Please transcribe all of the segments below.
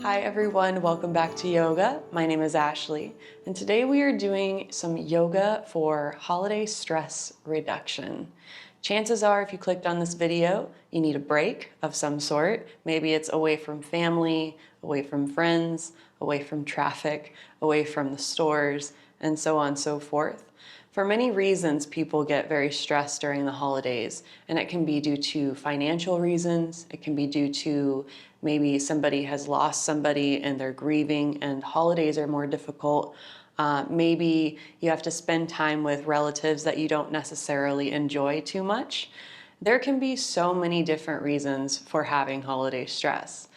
Hi everyone, welcome back to yoga. My name is Ashley, and today we are doing some yoga for holiday stress reduction. Chances are, if you clicked on this video, you need a break of some sort. Maybe it's away from family, away from friends, away from traffic, away from the stores, and so on and so forth. For many reasons, people get very stressed during the holidays, and it can be due to financial reasons. It can be due to maybe somebody has lost somebody and they're grieving and holidays are more difficult. Maybe you have to spend time with relatives that you don't necessarily enjoy too much. There can be so many different reasons for having holiday stress.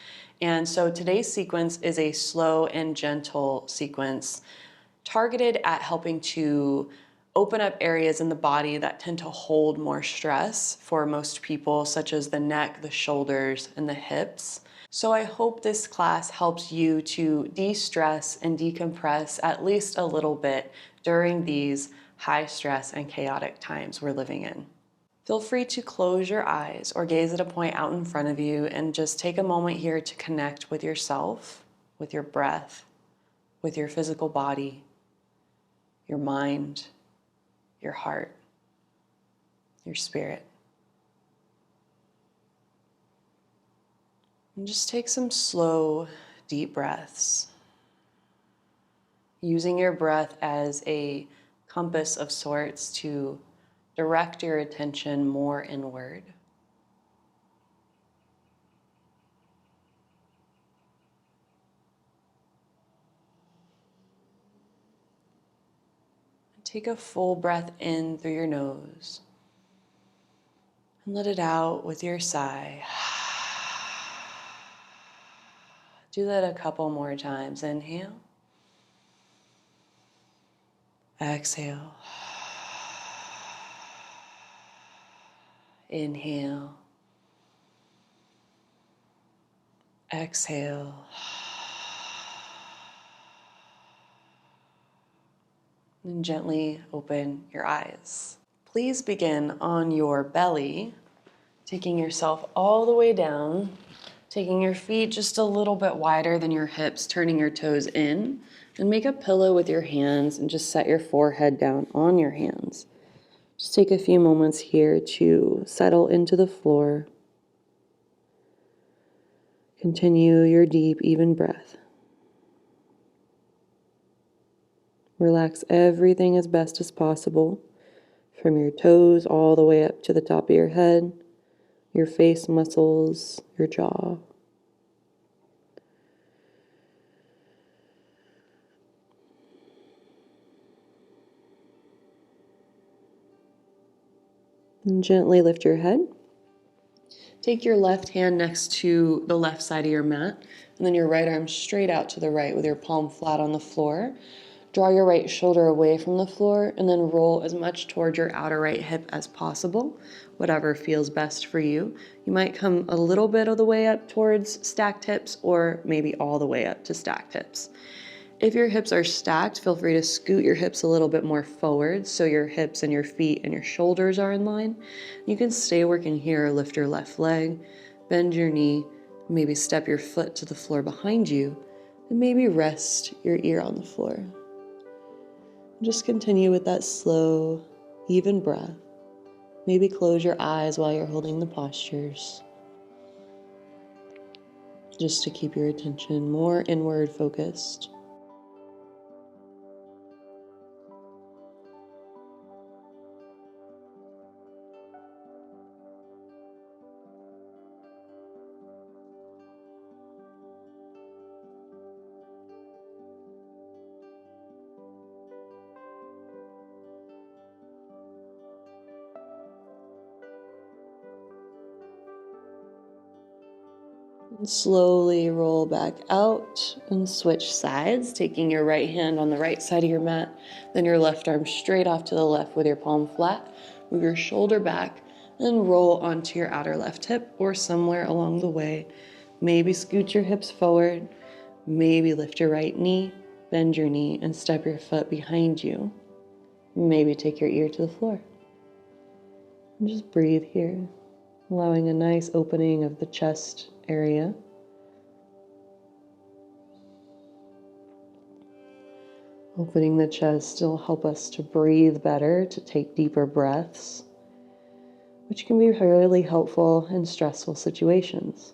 And so today's sequence is a slow and gentle sequence targeted at helping to open up areas in the body that tend to hold more stress for most people, such as the neck, the shoulders, and the hips. So I hope this class helps you to de-stress and decompress at least a little bit during these high stress and chaotic times we're living in. Feel free to close your eyes or gaze at a point out in front of you and just take a moment here to connect with yourself, with your breath, with your physical body, your mind, your heart, your spirit. And just take some slow, deep breaths, using your breath as a compass of sorts to direct your attention more inward. Take a full breath in through your nose and let it out with your sigh. Do that a couple more times. Inhale. Exhale. Inhale. Exhale. And gently open your eyes. Please begin on your belly, taking yourself all the way down, taking your feet just a little bit wider than your hips, turning your toes in, and make a pillow with your hands and just set your forehead down on your hands. Just take a few moments here to settle into the floor. Continue your deep, even breath. Relax everything as best as possible, from your toes all the way up to the top of your head, your face muscles, your jaw. And gently lift your head. Take your left hand next to the left side of your mat, and then your right arm straight out to the right with your palm flat on the floor. Draw your right shoulder away from the floor and then roll as much toward your outer right hip as possible, whatever feels best for you. You might come a little bit of the way up towards stacked hips or maybe all the way up to stacked hips. If your hips are stacked, feel free to scoot your hips a little bit more forward so your hips and your feet and your shoulders are in line. You can stay working here, lift your left leg, bend your knee, maybe step your foot to the floor behind you, and maybe rest your ear on the floor. Just continue with that slow, even breath. Maybe close your eyes while you're holding the postures, just to keep your attention more inward focused. And slowly roll back out and switch sides, taking your right hand on the right side of your mat, then your left arm straight off to the left with your palm flat. Move your shoulder back and roll onto your outer left hip or somewhere along the way. Maybe scoot your hips forward, maybe lift your right knee, bend your knee, and step your foot behind you. Maybe take your ear to the floor. And just breathe here, allowing a nice opening of the chest area. Opening the chest will help us to breathe better, to take deeper breaths, which can be really helpful in stressful situations.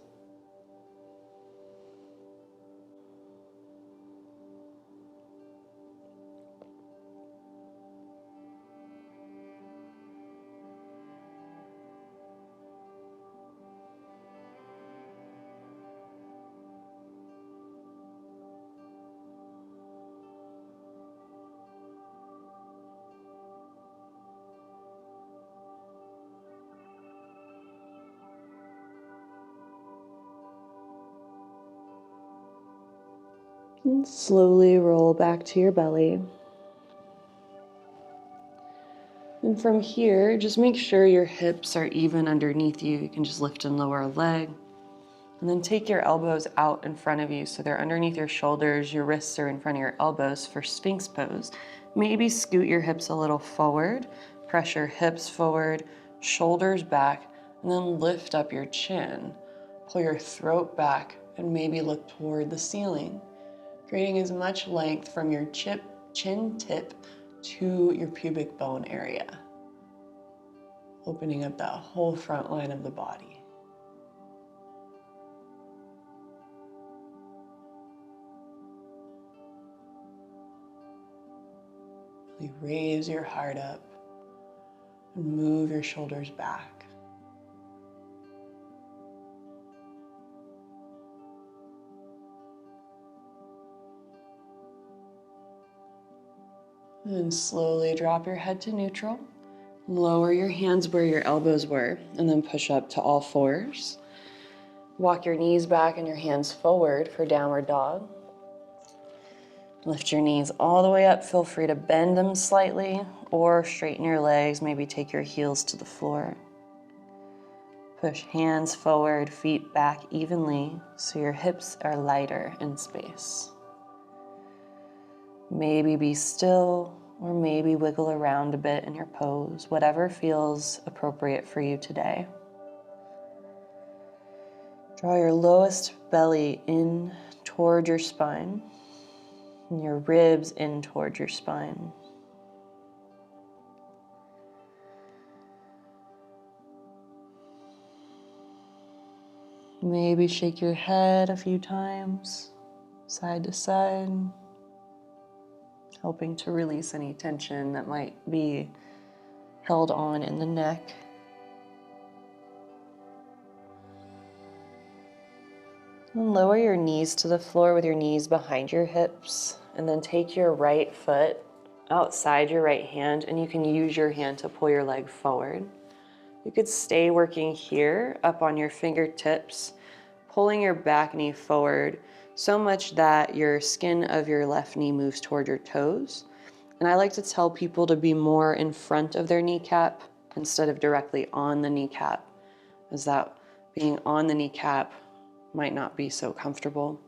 And slowly roll back to your belly. And from here, just make sure your hips are even underneath you. You can just lift and lower a leg. And then take your elbows out in front of you so they're underneath your shoulders. Your wrists are in front of your elbows for Sphinx pose. Maybe scoot your hips a little forward. Press your hips forward, shoulders back, and then lift up your chin. Pull your throat back and maybe look toward the ceiling, creating as much length from your chin tip to your pubic bone area, opening up that whole front line of the body. Really raise your heart up and move your shoulders back. And slowly drop your head to neutral. Lower your hands where your elbows were, and then push up to all fours. Walk your knees back and your hands forward for downward dog. Lift your knees all the way up. Feel free to bend them slightly or straighten your legs. Maybe take your heels to the floor. Push hands forward, feet back evenly so your hips are lighter in space. Maybe be still, or maybe wiggle around a bit in your pose, whatever feels appropriate for you today. Draw your lowest belly in toward your spine, and your ribs in toward your spine. Maybe shake your head a few times, side to side, helping to release any tension that might be held on in the neck. And lower your knees to the floor with your knees behind your hips, and then take your right foot outside your right hand, and you can use your hand to pull your leg forward. You could stay working here up on your fingertips, pulling your back knee forward so much that your skin of your left knee moves toward your toes. And I like to tell people to be more in front of their kneecap instead of directly on the kneecap, as that being on the kneecap might not be so comfortable.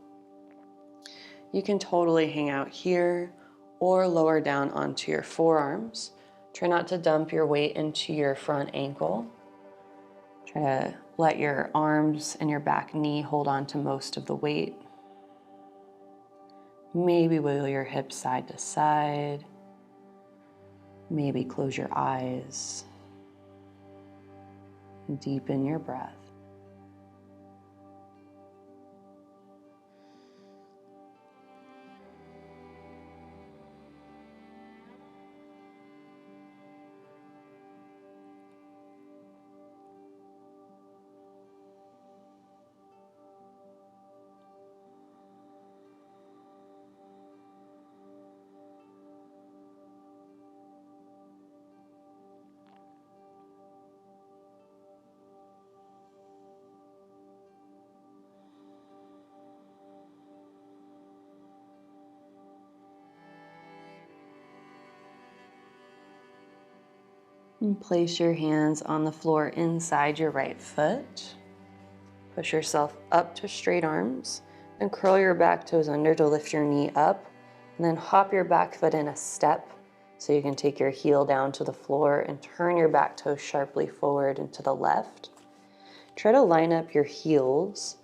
You can totally hang out here or lower down onto your forearms. Try not to dump your weight into your front ankle. Try to let your arms and your back knee hold on to most of the weight. Maybe wiggle your hips side to side. Maybe close your eyes. Deepen your breath. And place your hands on the floor inside your right foot. Push yourself up to straight arms and curl your back toes under to lift your knee up. And then hop your back foot in a step so you can take your heel down to the floor and turn your back toe sharply forward and to the left. Try to line up your heels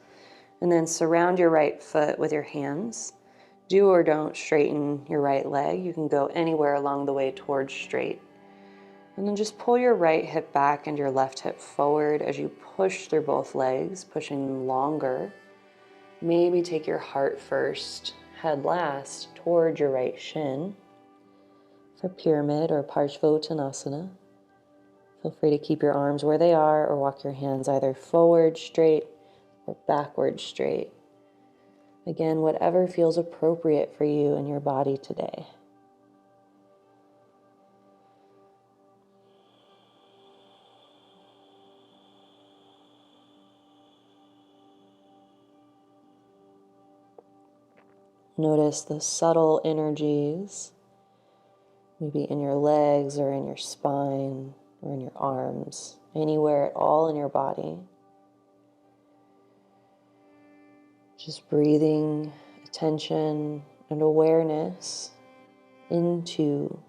and then surround your right foot with your hands. Do or don't straighten your right leg. You can go anywhere along the way towards straight. And then just pull your right hip back and your left hip forward as you push through both legs, pushing them longer. Maybe take your heart first, head last, toward your right shin for pyramid or Parshvottanasana. Feel free to keep your arms where they are or walk your hands either forward straight or backward straight. Again, whatever feels appropriate for you and your body today. Notice the subtle energies, maybe in your legs or in your spine or in your arms, anywhere at all in your body. Just breathing attention and awareness into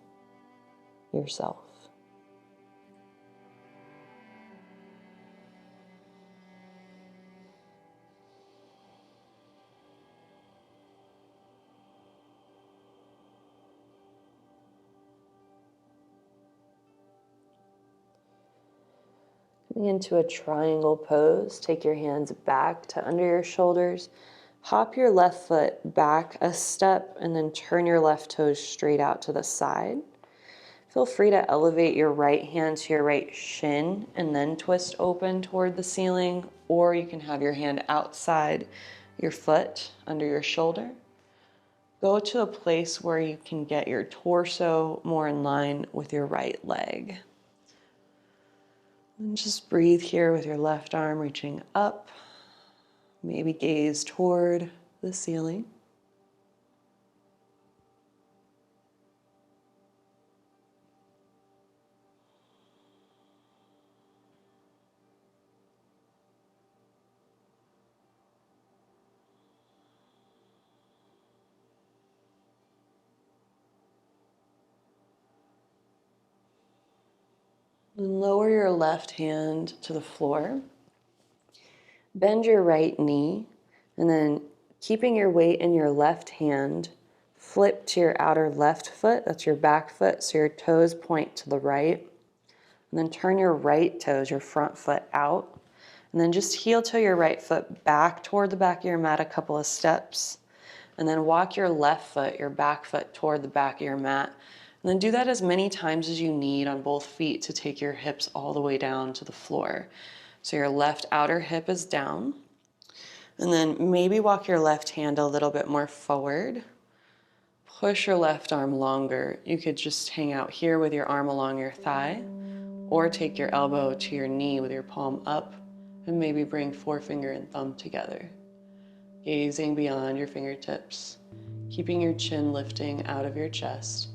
yourself. Coming into a triangle pose, take your hands back to under your shoulders. Hop your left foot back a step and then turn your left toes straight out to the side. Feel free to elevate your right hand to your right shin and then twist open toward the ceiling, or you can have your hand outside your foot under your shoulder. Go to a place where you can get your torso more in line with your right leg. And just breathe here with your left arm reaching up. Maybe gaze toward the ceiling. And lower your left hand to the floor. Bend your right knee, and then keeping your weight in your left hand, flip to your outer left foot, that's your back foot, so your toes point to the right. And then turn your right toes, your front foot out. And then just heel toe your right foot back toward the back of your mat a couple of steps. And then walk your left foot, your back foot, toward the back of your mat. And then do that as many times as you need on both feet to take your hips all the way down to the floor. So your left outer hip is down. And then maybe walk your left hand a little bit more forward. Push your left arm longer. You could just hang out here with your arm along your thigh, or take your elbow to your knee with your palm up and maybe bring forefinger and thumb together. Gazing beyond your fingertips, keeping your chin lifting out of your chest,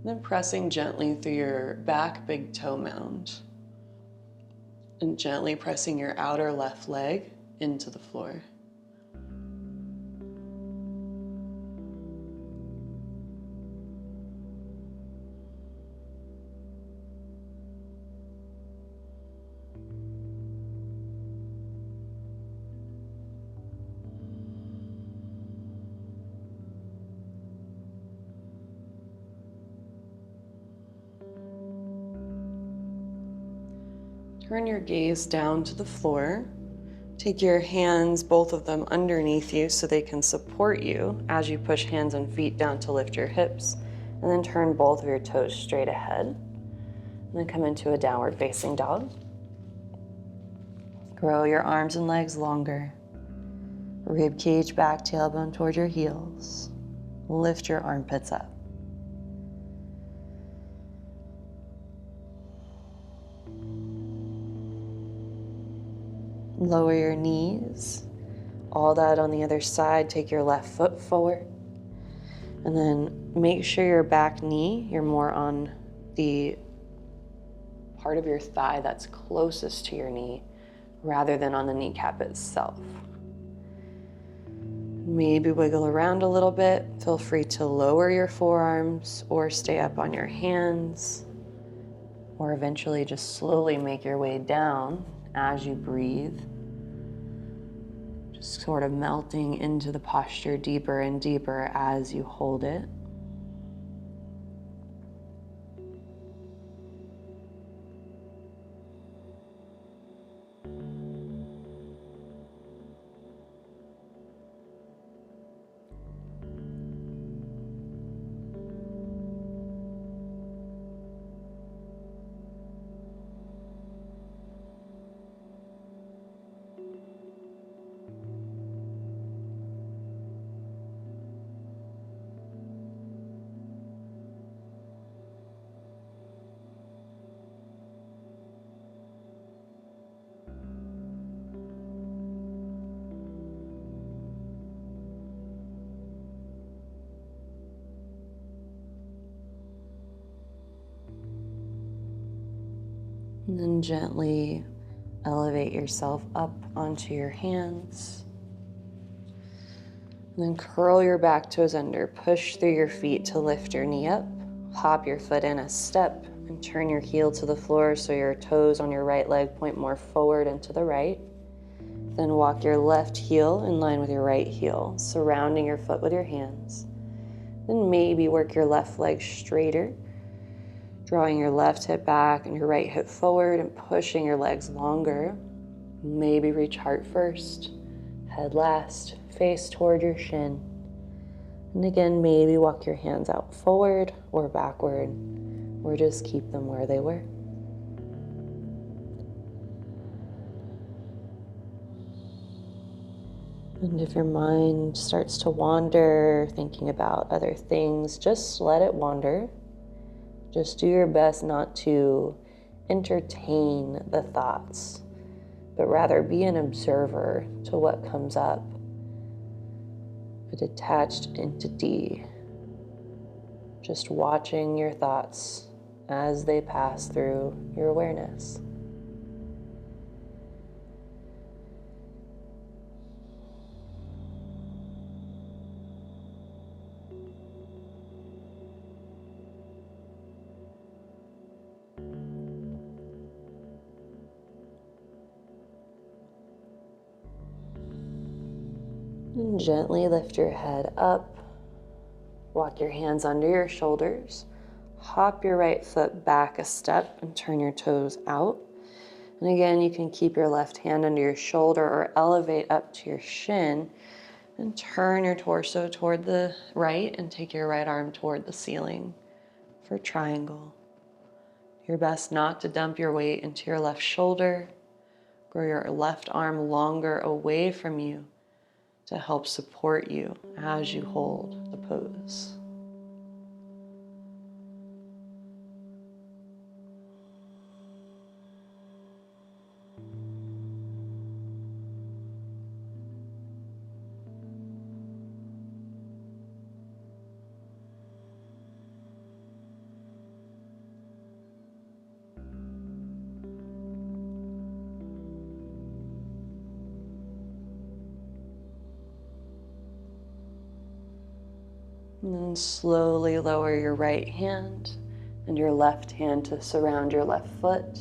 and then pressing gently through your back big toe mound. And gently pressing your outer left leg into the floor. Turn your gaze down to the floor. Take your hands, both of them underneath you so they can support you as you push hands and feet down to lift your hips. And then turn both of your toes straight ahead. And then come into a downward facing dog. Grow your arms and legs longer. Rib cage back, tailbone toward your heels. Lift your armpits up. Lower your knees. All that on the other side. Take your left foot forward. And then make sure your back knee, you're more on the part of your thigh that's closest to your knee rather than on the kneecap itself. Maybe wiggle around a little bit. Feel free to lower your forearms or stay up on your hands, or eventually just slowly make your way down as you breathe. sort of melting into the posture deeper and deeper as you hold it. And then gently elevate yourself up onto your hands. And then curl your back toes under. Push through your feet to lift your knee up. Hop your foot in a step and turn your heel to the floor so your toes on your right leg point more forward and to the right. Then walk your left heel in line with your right heel, surrounding your foot with your hands. Then maybe work your left leg straighter, drawing your left hip back and your right hip forward and pushing your legs longer. Maybe reach heart first, head last, face toward your shin. And again, maybe walk your hands out forward or backward, or just keep them where they were. And if your mind starts to wander, thinking about other things, just let it wander. Just do your best not to entertain the thoughts, but rather be an observer to what comes up, a detached entity, just watching your thoughts as they pass through your awareness. And gently lift your head up, walk your hands under your shoulders, hop your right foot back a step and turn your toes out. And again, you can keep your left hand under your shoulder or elevate up to your shin and turn your torso toward the right and take your right arm toward the ceiling for triangle. Your best not to dump your weight into your left shoulder. Grow your left arm longer away from you to help support you as you hold the pose. And then slowly lower your right hand and your left hand to surround your left foot.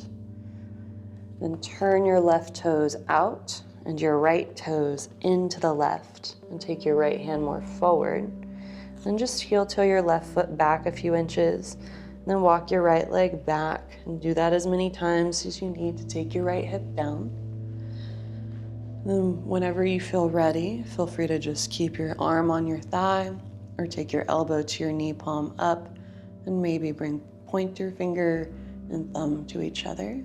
Then turn your left toes out and your right toes into the left and take your right hand more forward. Then just heel toe your left foot back a few inches. Then walk your right leg back and do that as many times as you need to take your right hip down. Then whenever you feel ready, feel free to just keep your arm on your thigh or take your elbow to your knee palm up and maybe point your finger and thumb to each other.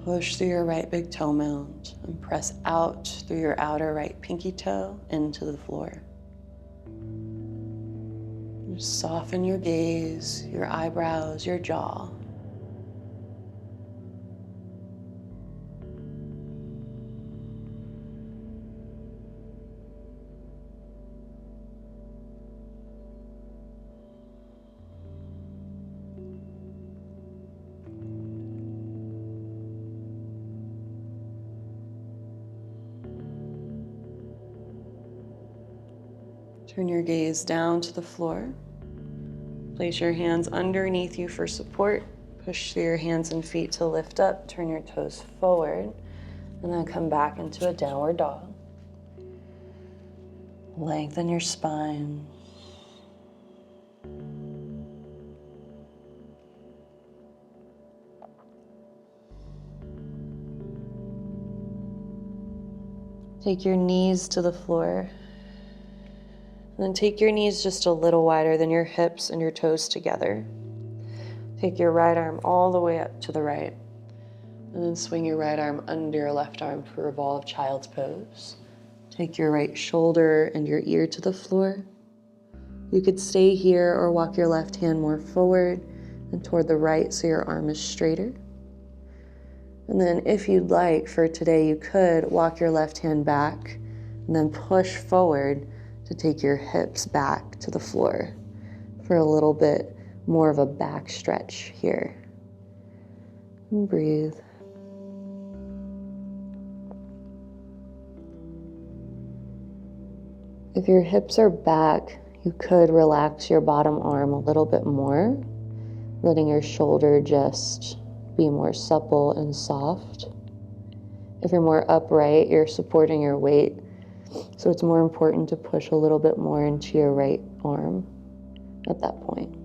Push through your right big toe mound and press out through your outer right pinky toe into the floor. Just soften your gaze, your eyebrows, your jaw. Turn your gaze down to the floor. Place your hands underneath you for support. Push through your hands and feet to lift up. Turn your toes forward. And then come back into a downward dog. Lengthen your spine. Take your knees to the floor. And then take your knees just a little wider than your hips and your toes together. Take your right arm all the way up to the right. And then swing your right arm under your left arm for revolved child's pose. Take your right shoulder and your ear to the floor. You could stay here or walk your left hand more forward and toward the right so your arm is straighter. And then if you'd like, for today, you could walk your left hand back and then push forward to take your hips back to the floor for a little bit more of a back stretch here. And breathe. If your hips are back, you could relax your bottom arm a little bit more, letting your shoulder just be more supple and soft. If you're more upright, you're supporting your weight, so it's more important to push a little bit more into your right arm at that point.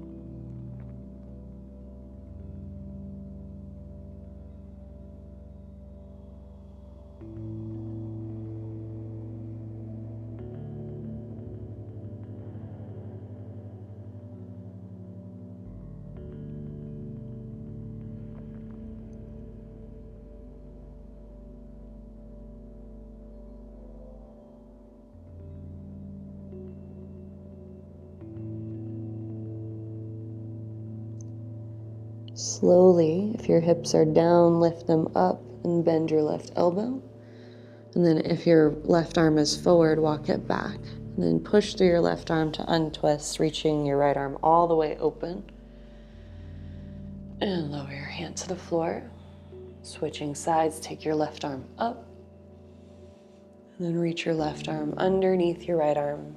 Slowly, if your hips are down, lift them up and bend your left elbow. And then if your left arm is forward, walk it back. And then push through your left arm to untwist, reaching your right arm all the way open. And lower your hand to the floor. Switching sides, take your left arm up. And then reach your left arm underneath your right arm.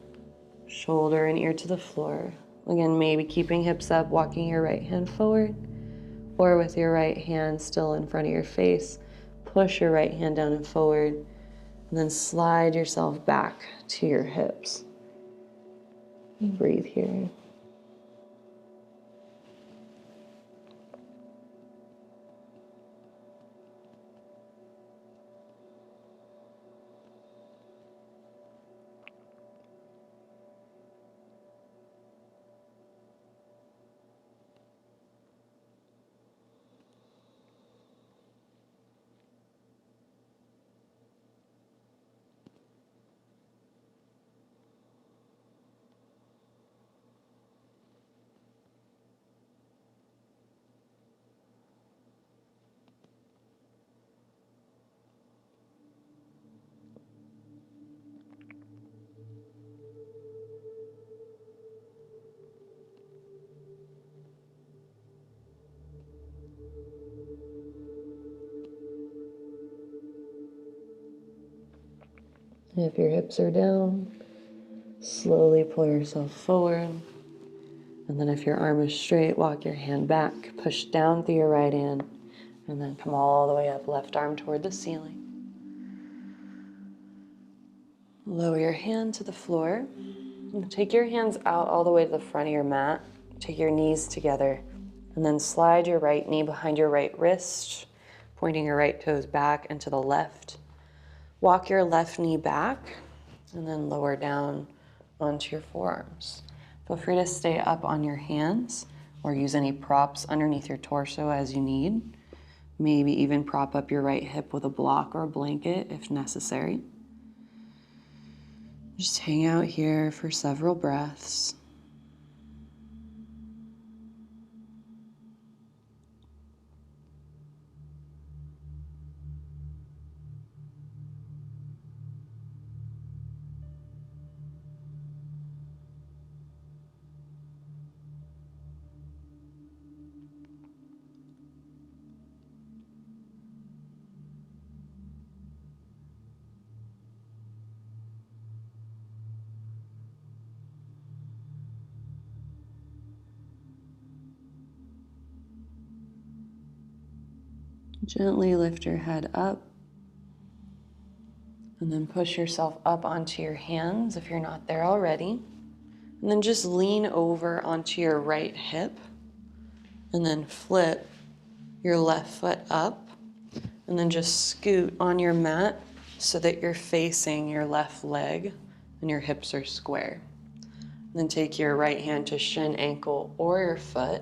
Shoulder and ear to the floor. Again, maybe keeping hips up, walking your right hand forward. Or with your right hand still in front of your face, push your right hand down and forward, and then slide yourself back to your hips. And breathe here. If your hips are down, slowly pull yourself forward. And then if your arm is straight, walk your hand back, push down through your right hand, and then come all the way up, left arm toward the ceiling. Lower your hand to the floor. And take your hands out all the way to the front of your mat. Take your knees together, and then slide your right knee behind your right wrist, pointing your right toes back and to the left. Walk your left knee back, and then lower down onto your forearms. Feel free to stay up on your hands or use any props underneath your torso as you need. Maybe even prop up your right hip with a block or a blanket if necessary. Just hang out here for several breaths. Gently lift your head up And then push yourself up onto your hands if you're not there already. And then just lean over onto your right hip. And then flip your left foot up. And then just scoot on your mat so that you're facing your left leg and your hips are square. And then take your right hand to shin, ankle, or your foot,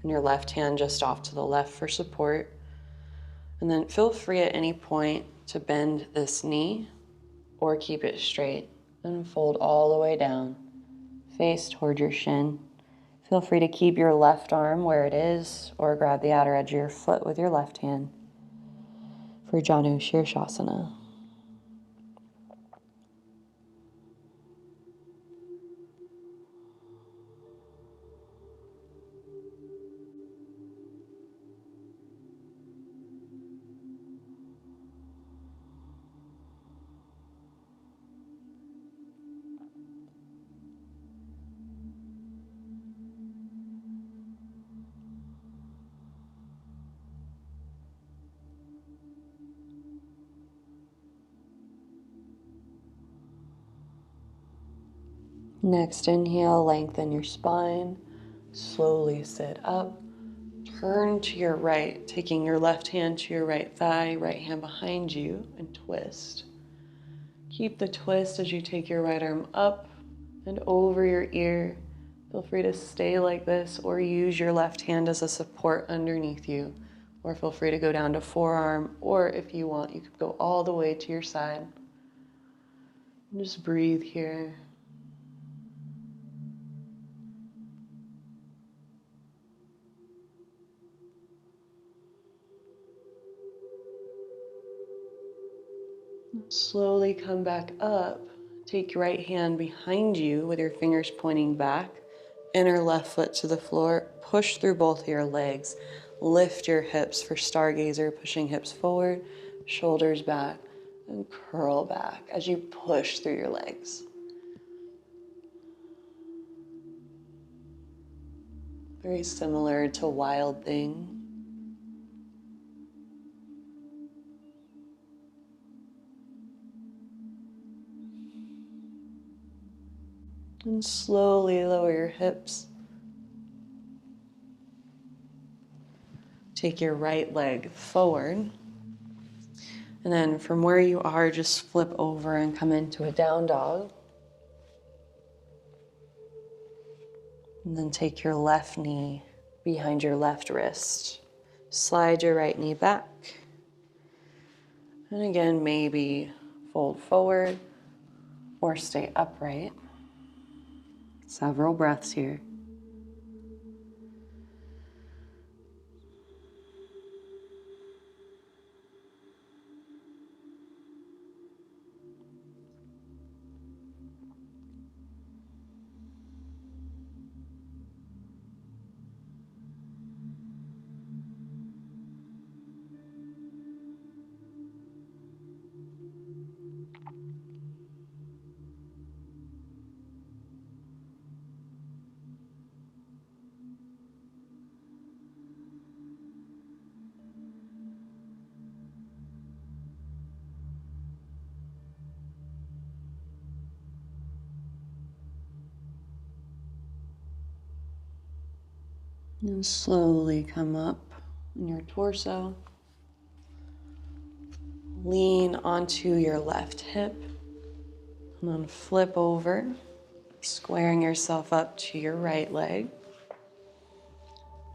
and your left hand just off to the left for support. And then feel free at any point to bend this knee or keep it straight and fold all the way down, face toward your shin. Feel free to keep your left arm where it is or grab the outer edge of your foot with your left hand for Janu Shirshasana. Next inhale, lengthen your spine, slowly sit up, turn to your right, taking your left hand to your right thigh, right hand behind you, and twist. Keep the twist as you take your right arm up and over your ear. Feel free to stay like this or use your left hand as a support underneath you, or feel free to go down to forearm, or if you want, you could go all the way to your side. And just breathe here. Slowly come back up. Take your right hand behind you with your fingers pointing back. Inner left foot to the floor. Push through both of your legs. Lift your hips for stargazer, pushing hips forward, shoulders back, and curl back as you push through your legs. Very similar to Wild Thing. And slowly lower your hips. Take your right leg forward. And then from where you are, just flip over and come into a down dog. And then take your left knee behind your left wrist. Slide your right knee back. And again, maybe fold forward or stay upright. Several breaths here. And slowly come up in your torso. Lean onto your left hip. And then flip over, squaring yourself up to your right leg.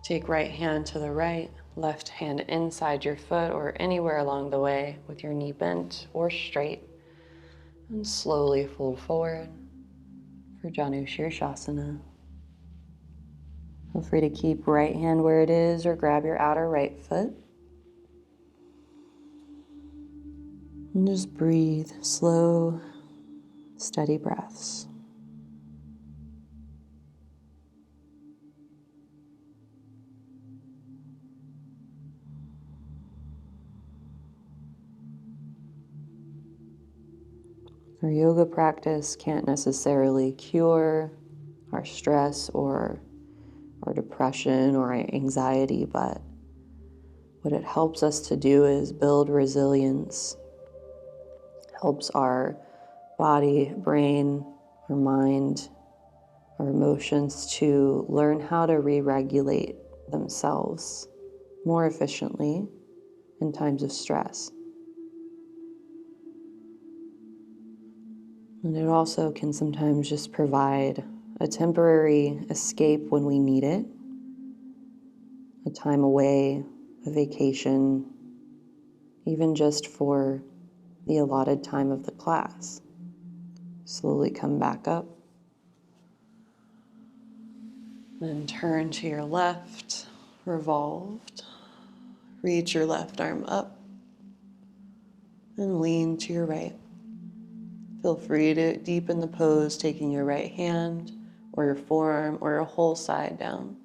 Take right hand to the right, left hand inside your foot or anywhere along the way with your knee bent or straight. And slowly fold forward for Janu Shirshasana. Feel free to keep right hand where it is or grab your outer right foot. And just breathe, slow, steady breaths. Our yoga practice can't necessarily cure our stress or our depression or our anxiety, but what it helps us to do is build resilience, helps our body, brain, our mind, our emotions to learn how to re-regulate themselves more efficiently in times of stress. And it also can sometimes just provide a temporary escape when we need it, a time away, a vacation, even just for the allotted time of the class. Slowly come back up. Then turn to your left, revolved. Reach your left arm up and lean to your right. Feel free to deepen the pose, taking your right hand or your forearm or your whole side down.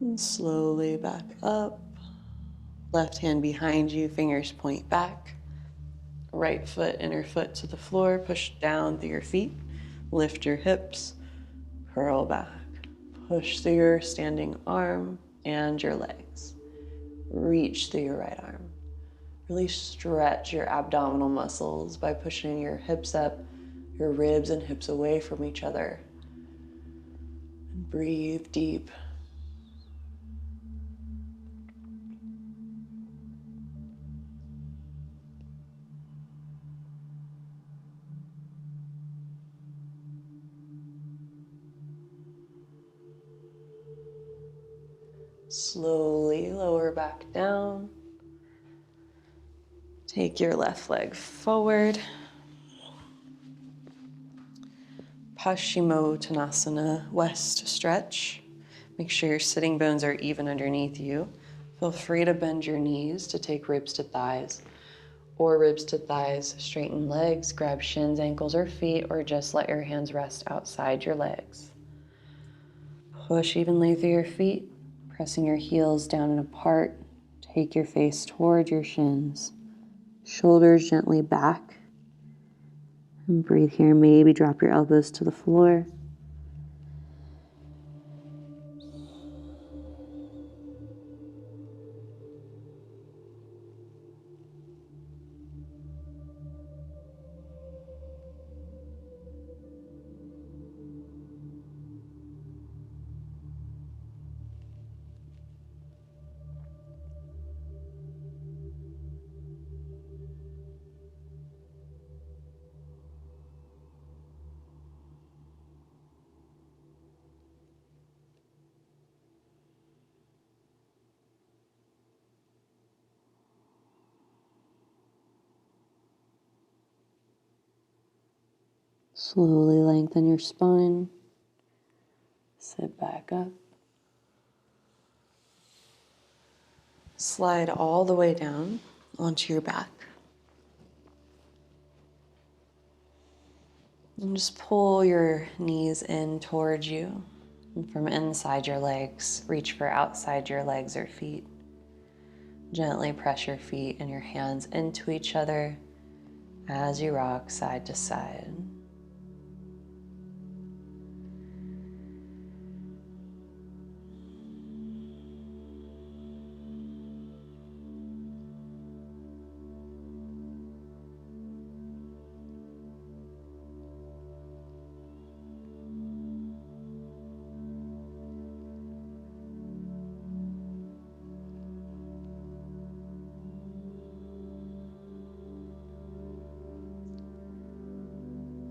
And slowly back up. Left hand behind you, fingers point back. Right foot, inner foot to the floor, push down through your feet. Lift your hips, curl back. Push through your standing arm and your legs. Reach through your right arm. Really stretch your abdominal muscles by pushing your hips up, your ribs and hips away from each other. And breathe deep. Slowly lower back down. Take your left leg forward. Paschimottanasana, west stretch. Make sure your sitting bones are even underneath you. Feel free to bend your knees to take ribs to thighs, or ribs to thighs, straighten legs, grab shins, ankles, or feet, or just let your hands rest outside your legs. Push evenly through your feet, pressing your heels down and apart. Take your face toward your shins. Shoulders gently back. And breathe here. Maybe drop your elbows to the floor. Slowly lengthen your spine. Sit back up. Slide all the way down onto your back. And just pull your knees in towards you. And from inside your legs, reach for outside your legs or feet. Gently press your feet and your hands into each other as you rock side to side.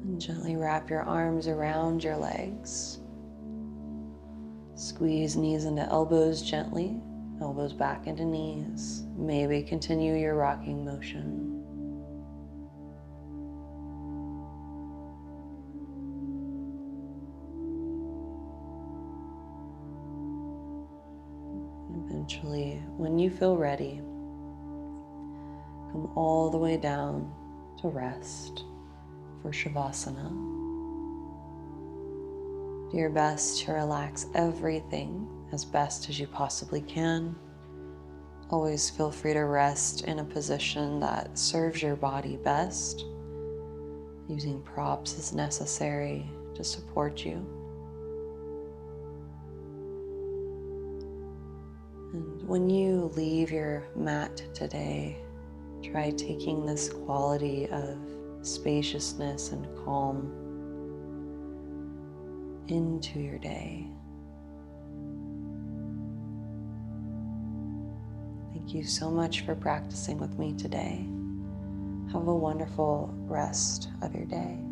And gently wrap your arms around your legs. Squeeze knees into elbows gently, elbows back into knees. Maybe continue your rocking motion. Eventually, when you feel ready, come all the way down to rest for Shavasana. Do your best to relax everything as best as you possibly can. Always feel free to rest in a position that serves your body best, using props as necessary to support you. And when you leave your mat today, try taking this quality of spaciousness and calm into your day. Thank you so much for practicing with me today. Have a wonderful rest of your day.